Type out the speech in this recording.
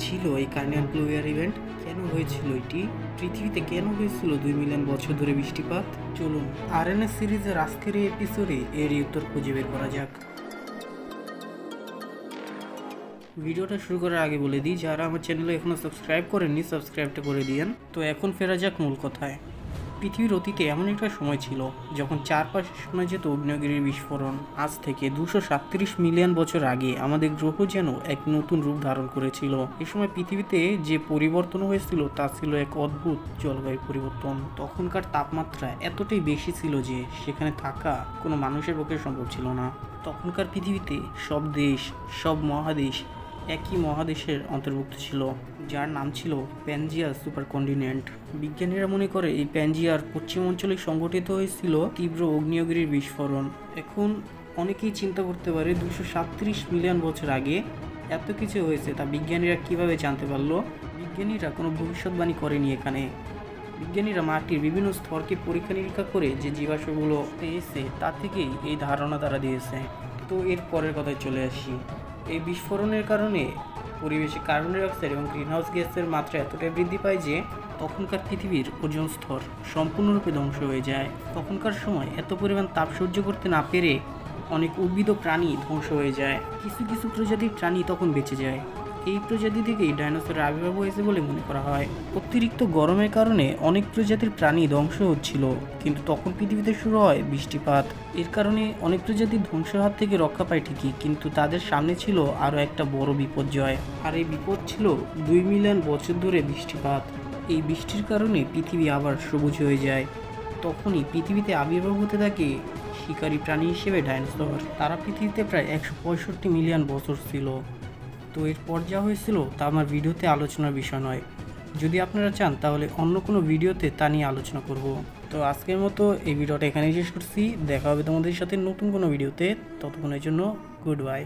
ছিল এই কার্নিয়াল ব্লু ইয়ার ইভেন্ট? কেন হয়েছিল এটি? পৃথিবীতে কেন হয়েছিল 2 মিলিয়ন বছর ধরে বৃষ্টিপাত? চলুন আরএনএস সিরিজের আজকের এই এপিসোডে এর উত্তর খুঁজে বের করা যাক। ভিডিওটা শুরু করার আগে বলে দিই, যারা আমার চ্যানেলে এখনো সাবস্ক্রাইব করেননি সাবস্ক্রাইবটা করে দিয়েন। তো এখন ফেরা যাক মূল কথায়। পৃথিবীর অতীতে এমন একটা সময় ছিল যখন চারপাশে শোনা যেত আগ্নেয়গিরির বিস্ফোরণ। আজ থেকে 237 মিলিয়ন বছর আগে আমাদের গ্রহ যেন এক নতুন রূপ ধারণ করেছিল। এই সময় পৃথিবীতে যে পরিবর্তন হয়েছিল তা ছিল এক অদ্ভুত জলবায়ু পরিবর্তন। তখনকার তাপমাত্রা এতটাই বেশি ছিল যে সেখানে থাকা কোনো মানুষের পক্ষে সম্ভব ছিল না। তখনকার পৃথিবীতে সব দেশ, সব মহাদেশ একই মহাদেশের অন্তর্ভুক্ত ছিল, যার নাম ছিল প্যানজিয়া সুপার কন্টিনেন্ট। বিজ্ঞানীরা মনে করে এই প্যানজিয়ার পশ্চিম অঞ্চলে সংঘটিত হয়েছিল তীব্র আগ্নেয়গিরির বিস্ফোরণ। এখন অনেকেই চিন্তা করতে পারে 237 মিলিয়ন বছর আগে এত কিছু হয়েছে, তা বিজ্ঞানীরা কিভাবে জানতে পারলো? বিজ্ঞানীরা কোনো ভবিষ্যৎবাণী করেনি এখানে। বিজ্ঞানীরা মাটির বিভিন্ন স্তরকে পরীক্ষা নিরীক্ষা করে যে জীবাশ্মগুলো পেয়েছে তা থেকেই এই ধারণা তারা দিয়েছে। তো এর পরের কথায় চলে আসি। এই বিস্ফোরণের কারণে পরিবেশে কার্বন ডাই অক্সাইড এবং গ্রিনহাউস গ্যাসের মাত্রা এতটাই বৃদ্ধি পায় যে তখনকার পৃথিবীর ওজোন স্তর সম্পূর্ণরূপে ধ্বংস হয়ে যায়। তখনকার সময় এত পরিমাণ তাপ সহ্য করতে না পেরে অনেক উদ্ভিদ ও প্রাণী ধ্বংস হয়ে যায়। কিছু কিছু প্রজাতির প্রাণী তখন বেঁচে যায়। এই প্রজাতি থেকেই ডাইনোসরের আবির্ভাব হয়েছে বলে মনে করা হয়। অতিরিক্ত গরমের কারণে অনেক প্রজাতির প্রাণী ধ্বংস হচ্ছিল, কিন্তু তখন পৃথিবীতে শুরু হয় বৃষ্টিপাত। এর কারণে অনেক প্রজাতির ধ্বংসের হাত থেকে রক্ষা পায় ঠিকই, কিন্তু তাদের সামনে ছিল আরও একটা বড় বিপর্যয়। আর এই বিপদ ছিল 2 মিলিয়ন বছর ধরে বৃষ্টিপাত। এই বৃষ্টির কারণে পৃথিবী আবার সবুজ হয়ে যায়। তখনই পৃথিবীতে আবির্ভাব হতে থাকে শিকারী প্রাণী হিসেবে ডাইনোসর। তারা পৃথিবীতে প্রায় 165 মিলিয়ন বছর ছিল। তো এরপর যা হয়েছিল তা আমার ভিডিওতে আলোচনার বিষয় নয়। যদি আপনারা চান তাহলে অন্য কোনো ভিডিওতে তা নিয়ে আলোচনা করব। তো আজকের মতো এই ভিডিওটা এখানেই শেষ করছি। দেখা হবে তোমাদের সাথে নতুন কোনো ভিডিওতে। ততক্ষণের জন্য গুড বাই।